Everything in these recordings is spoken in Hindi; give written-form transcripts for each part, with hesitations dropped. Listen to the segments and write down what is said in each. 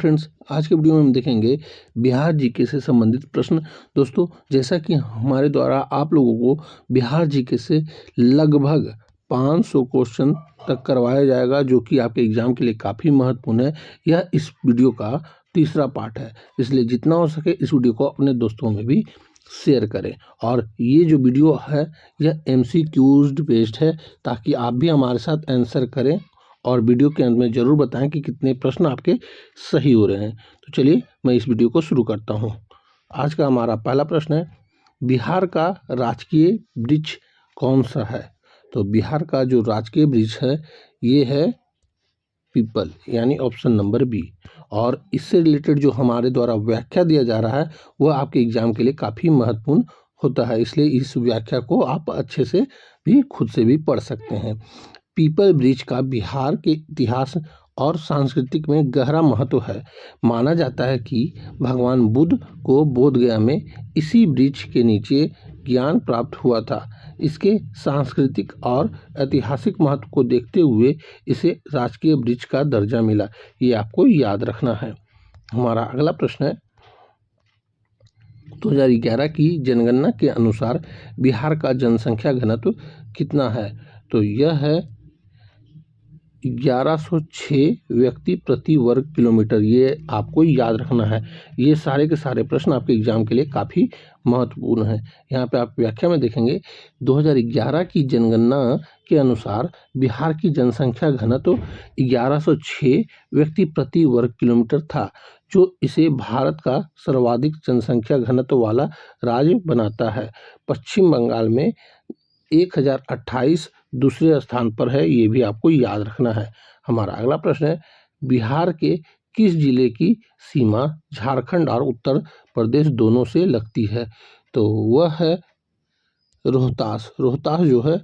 फ्रेंड्स, आज के वीडियो में हम देखेंगे बिहार जीके से संबंधित प्रश्न। दोस्तों, जैसा कि हमारे द्वारा आप लोगों को बिहार जीके से लगभग 500 क्वेश्चन तक करवाया जाएगा, जो कि आपके एग्जाम के लिए काफ़ी महत्वपूर्ण है। यह इस वीडियो का तीसरा पार्ट है, इसलिए जितना हो सके इस वीडियो को अपने दोस्तों में भी शेयर करें। और ये जो वीडियो है यह MCQs बेस्ड है, ताकि आप भी हमारे साथ आंसर करें और वीडियो के अंत में ज़रूर बताएं कि कितने प्रश्न आपके सही हो रहे हैं। तो चलिए मैं इस वीडियो को शुरू करता हूं। आज का हमारा पहला प्रश्न है, बिहार का राजकीय वृक्ष कौन सा है? तो बिहार का जो राजकीय वृक्ष है ये है पीपल, यानी ऑप्शन नंबर बी। और इससे रिलेटेड जो हमारे द्वारा व्याख्या दिया जा रहा है वह आपके एग्जाम के लिए काफ़ी महत्वपूर्ण होता है, इसलिए इस व्याख्या को आप अच्छे से भी खुद से भी पढ़ सकते हैं। पीपल वृक्ष का बिहार के इतिहास और सांस्कृतिक में गहरा महत्व है। माना जाता है कि भगवान बुद्ध को बोधगया में इसी वृक्ष के नीचे ज्ञान प्राप्त हुआ था। इसके सांस्कृतिक और ऐतिहासिक महत्व को देखते हुए इसे राजकीय वृक्ष का दर्जा मिला। ये आपको याद रखना है। हमारा अगला प्रश्न है, 2011 की जनगणना के अनुसार बिहार का जनसंख्या घनत्व कितना है? तो यह है 1106 व्यक्ति प्रति वर्ग किलोमीटर। ये आपको याद रखना है। ये सारे के सारे प्रश्न आपके एग्जाम के लिए काफ़ी महत्वपूर्ण हैं। यहाँ पे आप व्याख्या में देखेंगे, 2011 की जनगणना के अनुसार बिहार की जनसंख्या घनत्व 1106 व्यक्ति प्रति वर्ग किलोमीटर था, जो इसे भारत का सर्वाधिक जनसंख्या घनत्व वाला राज्य बनाता है। पश्चिम बंगाल में 1028 दूसरे स्थान पर है, ये भी आपको याद रखना है। हमारा अगला प्रश्न है, बिहार के किस जिले की सीमा झारखंड और उत्तर प्रदेश दोनों से लगती है? तो वह है रोहतास। रोहतास जो है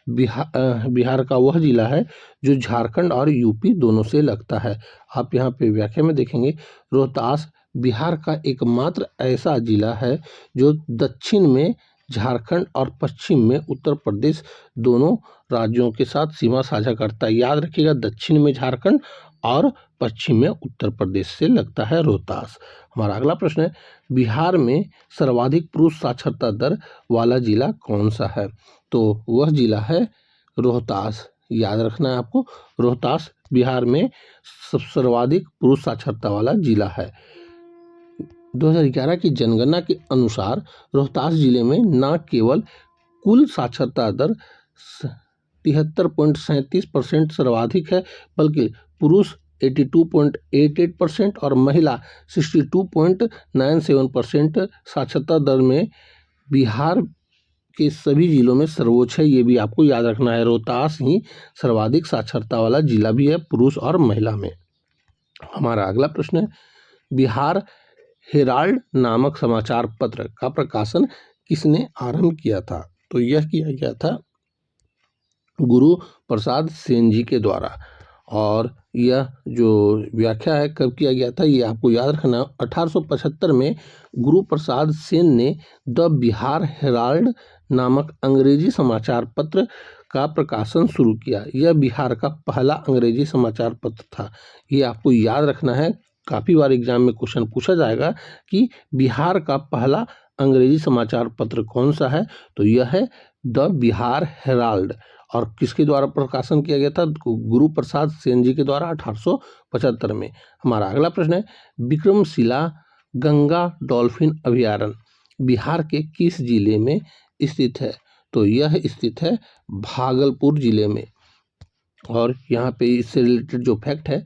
बिहार का वह जिला है जो झारखंड और यूपी दोनों से लगता है। आप यहाँ पे व्याख्या में देखेंगे, रोहतास बिहार का एकमात्र ऐसा जिला है जो दक्षिण में झारखंड और पश्चिम में उत्तर प्रदेश दोनों राज्यों के साथ सीमा साझा करता है। याद रखिएगा, दक्षिण में झारखंड और पश्चिम में उत्तर प्रदेश से लगता है रोहतास। हमारा अगला प्रश्न है, बिहार में सर्वाधिक पुरुष साक्षरता दर वाला जिला कौन सा है? तो वह जिला है रोहतास। याद रखना है आपको, रोहतास बिहार में सर्वाधिक पुरुष साक्षरता वाला जिला है। 2011 की जनगणना के अनुसार रोहतास जिले में न केवल कुल साक्षरता दर 73.37% सर्वाधिक है, बल्कि पुरुष 82.88% और महिला 62.97% साक्षरता दर में बिहार के सभी जिलों में सर्वोच्च है। ये भी आपको याद रखना है। रोहतास ही सर्वाधिक साक्षरता वाला जिला भी है पुरुष और महिला में। हमारा अगला प्रश्न है, बिहार हेराल्ड नामक समाचार पत्र का प्रकाशन किसने आरंभ किया था? तो यह किया गया था गुरु प्रसाद सेन जी के द्वारा। और यह जो व्याख्या है कब किया गया था ये आपको याद रखना। 1875 में गुरु प्रसाद सेन ने द बिहार हेराल्ड नामक अंग्रेजी समाचार पत्र का प्रकाशन शुरू किया। यह बिहार का पहला अंग्रेजी समाचार पत्र था। ये आपको याद रखना है। काफ़ी बार एग्जाम में क्वेश्चन पूछा जाएगा कि बिहार का पहला अंग्रेजी समाचार पत्र कौन सा है? तो यह है द बिहार हेराल्ड। और किसके द्वारा प्रकाशन किया गया था? गुरु प्रसाद सेन जी के द्वारा 1875 में। हमारा अगला प्रश्न है, विक्रमशिला गंगा डॉल्फिन अभयारण्य बिहार के किस जिले में स्थित है? तो यह स्थित है भागलपुर जिले में। और यहाँ पे इससे रिलेटेड जो फैक्ट है,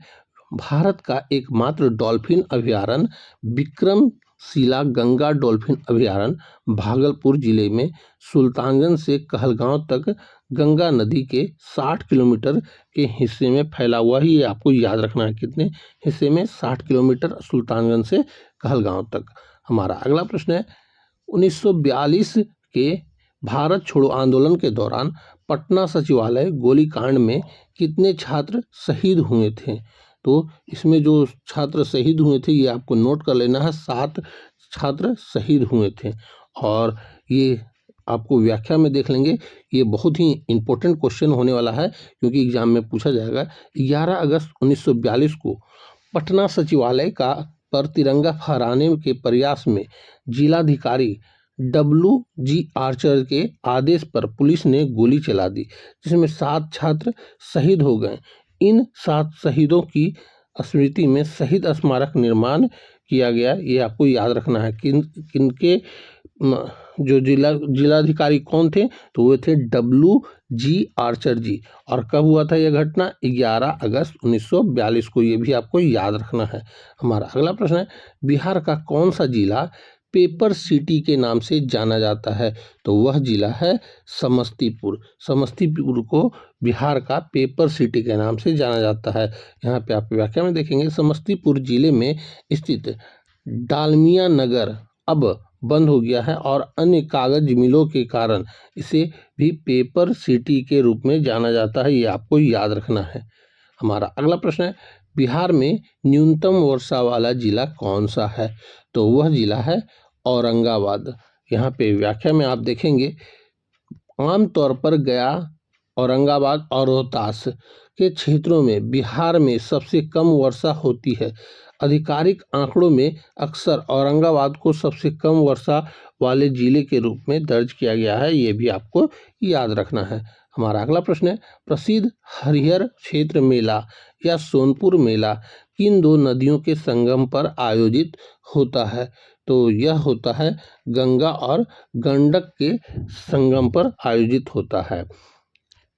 भारत का एकमात्र डॉल्फिन अभयारण्य विक्रमशिला गंगा डॉल्फिन अभयारण्य भागलपुर जिले में सुल्तानगंज से कहलगांव तक गंगा नदी के 60 किलोमीटर के हिस्से में फैला हुआ है। ये आपको याद रखना है, कितने हिस्से में? 60 किलोमीटर सुल्तानगंज से कहलगांव तक। हमारा अगला प्रश्न है, 1942 के भारत छोड़ो आंदोलन के दौरान पटना सचिवालय गोलीकांड में कितने छात्र शहीद हुए थे? तो इसमें जो छात्र शहीद हुए थे ये आपको नोट कर लेना है। 7 छात्र शहीद हुए थे। और ये आपको व्याख्या में देख लेंगे, ये बहुत ही इंपॉर्टेंट क्वेश्चन होने वाला है, क्योंकि एग्जाम में पूछा जाएगा। 11 अगस्त 1942 को पटना सचिवालय का पर तिरंगा फहराने के प्रयास में जिलाधिकारी WG आर्चर के आदेश पर पुलिस ने गोली चला दी, जिसमें 7 छात्र शहीद हो गए। इन 7 शहीदों की स्मृति में शहीद स्मारक निर्माण किया गया। ये आपको याद रखना है। किनके जो जिलाधिकारी कौन थे, तो वो थे WG आर्चर जी। और कब हुआ था यह घटना? 11 अगस्त 1942 को। ये भी आपको याद रखना है। हमारा अगला प्रश्न है, बिहार का कौन सा जिला पेपर सिटी के नाम से जाना जाता है? तो वह जिला है समस्तीपुर। समस्तीपुर को बिहार का पेपर सिटी के नाम से जाना जाता है। यहाँ पे आप व्याख्या में देखेंगे, समस्तीपुर जिले में स्थित डालमिया नगर अब बंद हो गया है और अन्य कागज मिलों के कारण इसे भी पेपर सिटी के रूप में जाना जाता है। ये आपको याद रखना है। हमारा अगला प्रश्न है, बिहार में न्यूनतम वर्षा वाला जिला कौन सा है? तो वह जिला है औरंगाबाद। यहाँ पे व्याख्या में आप देखेंगे, आमतौर पर गया, औरंगाबाद और रोहतास के क्षेत्रों में बिहार में सबसे कम वर्षा होती है। आधिकारिक आंकड़ों में अक्सर औरंगाबाद को सबसे कम वर्षा वाले जिले के रूप में दर्ज किया गया है। ये भी आपको याद रखना है। हमारा अगला प्रश्न है, प्रसिद्ध हरिहर क्षेत्र मेला या सोनपुर मेला किन 2 नदियों के संगम पर आयोजित होता है? तो यह होता है गंगा और गंडक के संगम पर आयोजित होता है।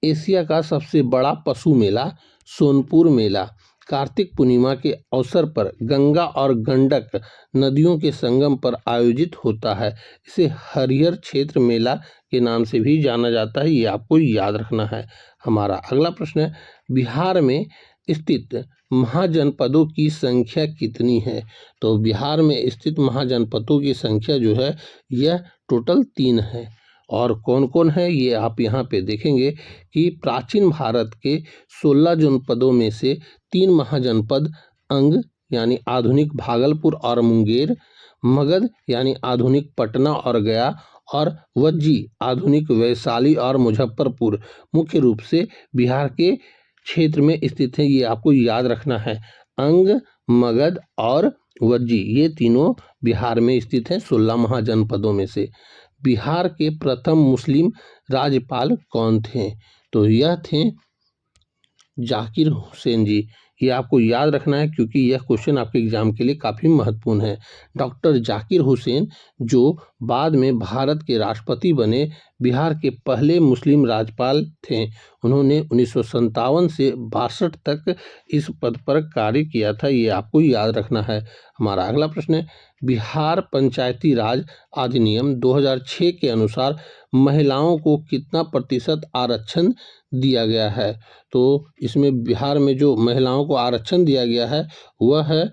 एशिया का सबसे बड़ा पशु मेला सोनपुर मेला कार्तिक पूर्णिमा के अवसर पर गंगा और गंडक नदियों के संगम पर आयोजित होता है। इसे हरिहर क्षेत्र मेला के नाम से भी जाना जाता है। ये आपको याद रखना है। हमारा अगला प्रश्न है, बिहार में स्थित महाजनपदों की संख्या कितनी है? तो बिहार में स्थित महाजनपदों की संख्या जो है यह टोटल 3 है। और कौन कौन है ये आप यहाँ पे देखेंगे कि प्राचीन भारत के 16 जनपदों में से 3 महाजनपद अंग यानी आधुनिक भागलपुर और मुंगेर, मगध यानी आधुनिक पटना और गया, और वज्जी आधुनिक वैशाली और मुजफ्फरपुर मुख्य रूप से बिहार के क्षेत्र में स्थित है। ये आपको याद रखना है। अंग, मगध और वज्जी ये तीनों बिहार में स्थित हैं 16 महाजनपदों में से। बिहार के प्रथम मुस्लिम राज्यपाल कौन थे? तो यह थे जाकिर हुसैन जी। ये आपको याद रखना है क्योंकि यह क्वेश्चन आपके एग्जाम के लिए काफ़ी महत्वपूर्ण है। डॉक्टर जाकिर हुसैन जो बाद में भारत के राष्ट्रपति बने, बिहार के पहले मुस्लिम राज्यपाल थे। उन्होंने 1957 से 62 तक इस पद पर कार्य किया था। ये आपको याद रखना है। हमारा अगला प्रश्न है, बिहार पंचायती राज अधिनियम 2006 के अनुसार महिलाओं को कितना प्रतिशत आरक्षण दिया गया है? तो इसमें बिहार में जो महिलाओं को आरक्षण दिया गया है वह है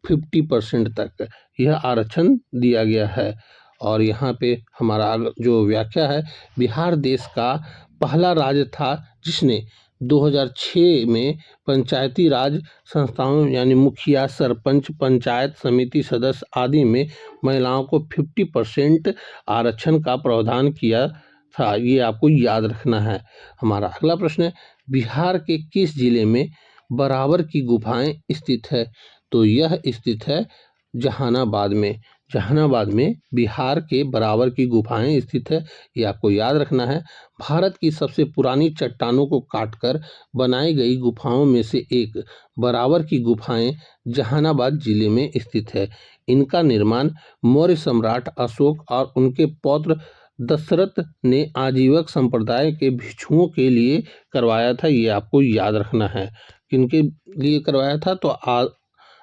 50% तक यह आरक्षण दिया गया है। और यहाँ पे हमारा जो व्याख्या है, बिहार देश का पहला राज्य था जिसने 2006 में पंचायती राज संस्थाओं यानी मुखिया, सरपंच, पंचायत समिति सदस्य आदि में महिलाओं को 50% आरक्षण का प्रावधान किया था। ये आपको याद रखना है। हमारा अगला प्रश्न है, बिहार के किस जिले में बराबर की गुफाएं स्थित है? तो यह स्थित है जहानाबाद में। जहानाबाद में बिहार के बराबर की गुफाएं स्थित है। ये आपको याद रखना है। भारत की सबसे पुरानी चट्टानों को काटकर बनाई गई गुफाओं में से एक बराबर की गुफाएं जहानाबाद जिले में स्थित है। इनका निर्माण मौर्य सम्राट अशोक और उनके पौत्र दशरथ ने आजीवक संप्रदाय के भिक्षुओं के लिए करवाया था। ये आपको याद रखना है। किनके लिए करवाया था? तो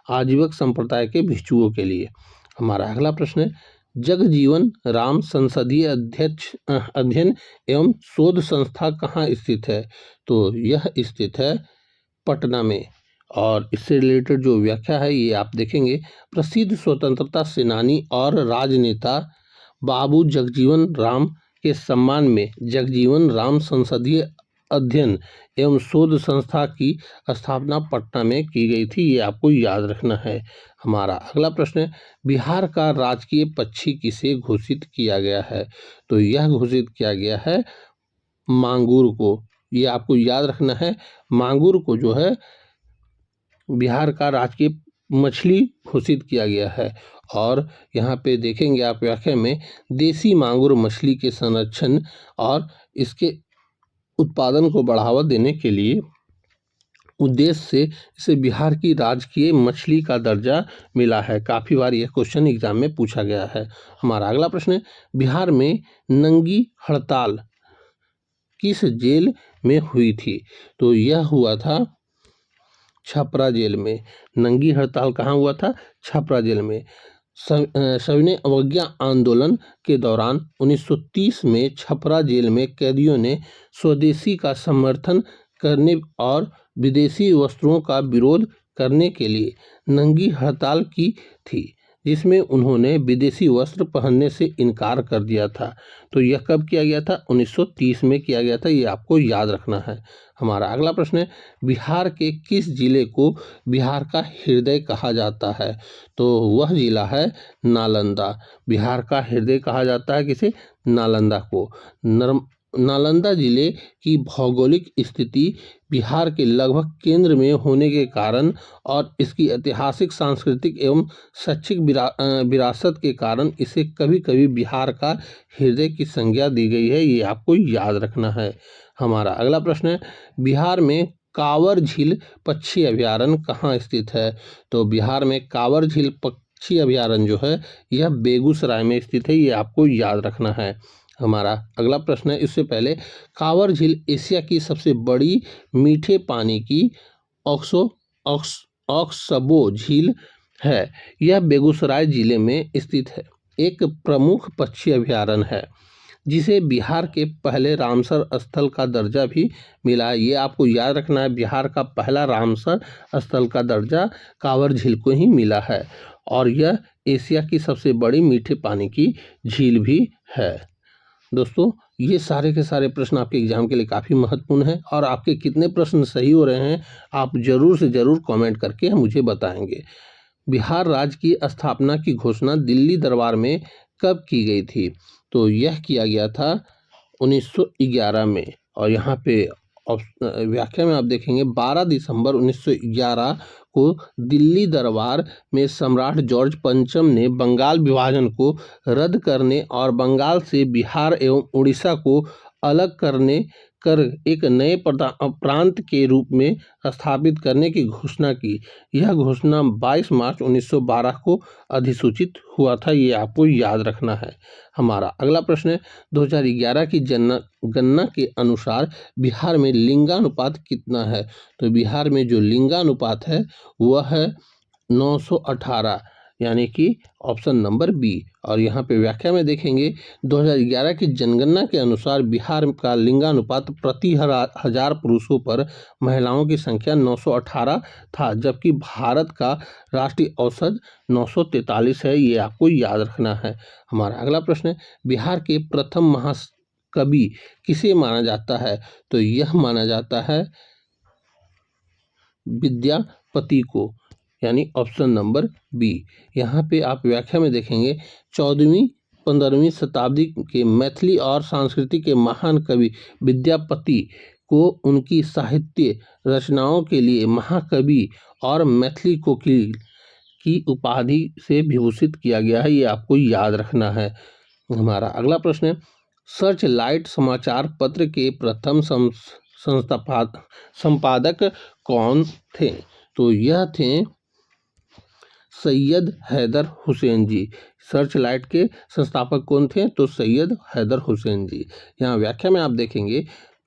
आजीवक संप्रदाय के भिक्षुओं के लिए। हमारा अगला प्रश्न है, जगजीवन राम संसदीय अध्ययन एवं शोध संस्था कहाँ स्थित है? तो यह स्थित है पटना में। और इससे रिलेटेड जो व्याख्या है ये आप देखेंगे, प्रसिद्ध स्वतंत्रता सेनानी और राजनेता बाबू जगजीवन राम के सम्मान में जगजीवन राम संसदीय अध्ययन एवं शोध संस्था की स्थापना पटना में की गई थी। ये आपको याद रखना है। हमारा अगला प्रश्न है, बिहार का राजकीय पक्षी किसे घोषित किया गया है? तो यह घोषित किया गया है मांगुर को। ये आपको याद रखना है। मांगुर को जो है बिहार का राजकीय मछली घोषित किया गया है। और यहाँ पे देखेंगे आप व्याख्या में, देसी मांगुर मछली के संरक्षण और इसके उत्पादन को बढ़ावा देने के लिए उद्देश्य से इसे बिहार की राजकीय मछली का दर्जा मिला है। काफ़ी बार यह क्वेश्चन एग्जाम में पूछा गया है। हमारा अगला प्रश्न है, बिहार में नंगी हड़ताल किस जेल में हुई थी? तो यह हुआ था छपरा जेल में। नंगी हड़ताल कहाँ हुआ था? छपरा जेल में। सविनय अवज्ञा आंदोलन के दौरान 1930 में छपरा जेल में कैदियों ने स्वदेशी का समर्थन करने और विदेशी वस्त्रों का विरोध करने के लिए नंगी हड़ताल की थी, जिसमें उन्होंने विदेशी वस्त्र पहनने से इनकार कर दिया था। तो यह कब किया गया था? 1930 में किया गया था। ये आपको याद रखना है। हमारा अगला प्रश्न है, बिहार के किस जिले को बिहार का हृदय कहा जाता है? तो वह जिला है नालंदा। बिहार का हृदय कहा जाता है किसे? नालंदा को। नालंदा जिले की भौगोलिक स्थिति बिहार के लगभग केंद्र में होने के कारण और इसकी ऐतिहासिक, सांस्कृतिक एवं शैक्षिक विरासत के कारण इसे कभी कभी बिहार का हृदय की संज्ञा दी गई है। ये आपको याद रखना है। हमारा अगला प्रश्न है, बिहार में कांवर झील पक्षी अभयारण्य कहाँ स्थित है? तो बिहार में कांवर झील पक्षी अभयारण्य जो है यह बेगूसराय में स्थित है। ये आपको याद रखना है। हमारा अगला प्रश्न है, इससे पहले, कांवर झील एशिया की सबसे बड़ी मीठे पानी की ऑक्सबो झील है। यह बेगूसराय जिले में स्थित है। एक प्रमुख पक्षी अभयारण्य है जिसे बिहार के पहले रामसर स्थल का दर्जा भी मिला है। ये आपको याद रखना है, बिहार का पहला रामसर स्थल का दर्जा कांवर झील को ही मिला है। और यह एशिया की सबसे बड़ी मीठे पानी की झील भी है। दोस्तों, ये सारे के सारे प्रश्न आपके एग्जाम के लिए काफ़ी महत्वपूर्ण हैं और आपके कितने प्रश्न सही हो रहे हैं आप जरूर से ज़रूर कमेंट करके मुझे बताएंगे। बिहार राज्य की स्थापना की घोषणा दिल्ली दरबार में कब की गई थी? तो यह किया गया था 1911 में। और यहाँ पे व्याख्या में आप देखेंगे 12 दिसंबर 1911 को दिल्ली दरबार में सम्राट जॉर्ज पंचम ने बंगाल विभाजन को रद्द करने और बंगाल से बिहार एवं उड़ीसा को अलग करने कर एक नए प्रांत के रूप में स्थापित करने की घोषणा की। यह घोषणा 22 मार्च 1912 को अधिसूचित हुआ था। ये आपको याद रखना है। हमारा अगला प्रश्न है, 2011 की जनगणना के अनुसार बिहार में लिंगानुपात कितना है? तो बिहार में जो लिंगानुपात है वह है 918, यानी कि ऑप्शन नंबर बी। और यहाँ पे व्याख्या में देखेंगे 2011 की जनगणना के अनुसार बिहार का लिंगानुपात प्रति हजार पुरुषों पर महिलाओं की संख्या 918 था, जबकि भारत का राष्ट्रीय औसत 943 है। ये आपको याद रखना है। हमारा अगला प्रश्न है, बिहार के प्रथम महाकवि किसे माना जाता है? तो यह माना जाता है विद्यापति को, यानी ऑप्शन नंबर बी। यहाँ पे आप व्याख्या में देखेंगे 14वीं-15वीं शताब्दी के मैथिली और संस्कृति के महान कवि विद्यापति को उनकी साहित्य रचनाओं के लिए महाकवि और मैथिली कोकिल की उपाधि से विभूषित किया गया है। ये आपको याद रखना है। हमारा अगला प्रश्न है, सर्च लाइट समाचार पत्र के प्रथम संपादक कौन थे? तो यह थे सैयद हैदर हुसैन जी। सर्च लाइट के संस्थापक कौन थे? तो सैयद हैदर हुसैन जी। यहाँ व्याख्या में आप देखेंगे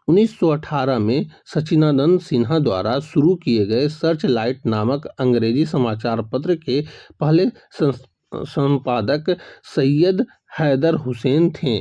1918 में सच्चिदानंद सिन्हा द्वारा शुरू किए गए सर्च लाइट नामक अंग्रेजी समाचार पत्र के पहले संपादक सैयद हैदर हुसैन थे।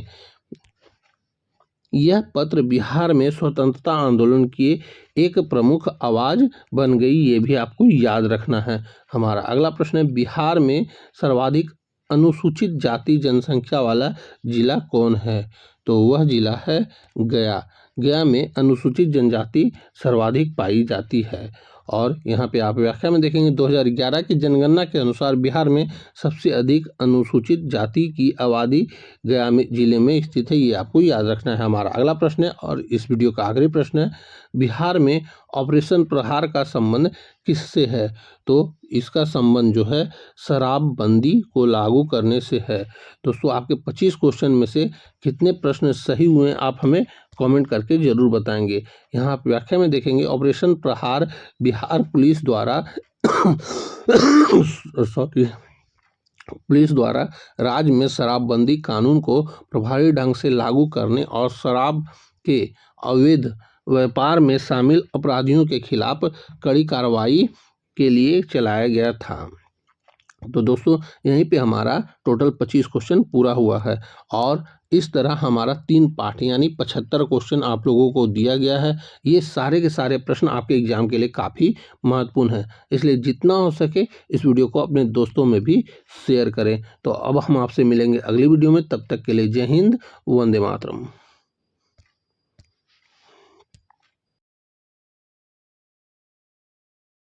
यह पत्र बिहार में स्वतंत्रता आंदोलन की एक प्रमुख आवाज बन गई। ये भी आपको याद रखना है। हमारा अगला प्रश्न है, बिहार में सर्वाधिक अनुसूचित जाति जनसंख्या वाला जिला कौन है? तो वह जिला है गया। गया में अनुसूचित जनजाति सर्वाधिक पाई जाती है। और यहाँ पे आप व्याख्या में देखेंगे 2011 की जनगणना के अनुसार बिहार में सबसे अधिक अनुसूचित जाति की आबादी गया जिले में स्थित है। ये आपको याद रखना है। हमारा अगला प्रश्न है और इस वीडियो का आखिरी प्रश्न है, बिहार में ऑपरेशन प्रहार का संबंध किससे है? तो इसका संबंध जो है शराबबंदी को लागू करने से है। दोस्तों आपके 25 क्वेश्चन में से कितने प्रश्न सही हुए आप हमें कमेंट करके जरूर बताएंगे। यहाँ आप व्याख्या में देखेंगे ऑपरेशन प्रहार बिहार पुलिस द्वारा राज्य में शराबबंदी कानून को प्रभावी ढंग से लागू करने और शराब के अवैध व्यापार में शामिल अपराधियों के खिलाफ कड़ी कार्रवाई के लिए चलाया गया था। तो दोस्तों यहीं पे हमारा टोटल 25 क्वेश्चन पूरा हुआ है और इस तरह हमारा 3 पार्ट यानी 75 क्वेश्चन आप लोगों को दिया गया है। ये सारे के सारे प्रश्न आपके एग्जाम के लिए काफ़ी महत्वपूर्ण है, इसलिए जितना हो सके इस वीडियो को अपने दोस्तों में भी शेयर करें। तो अब हम आपसे मिलेंगे अगली वीडियो में, तब तक के लिए जय हिंद, वंदे मातरम।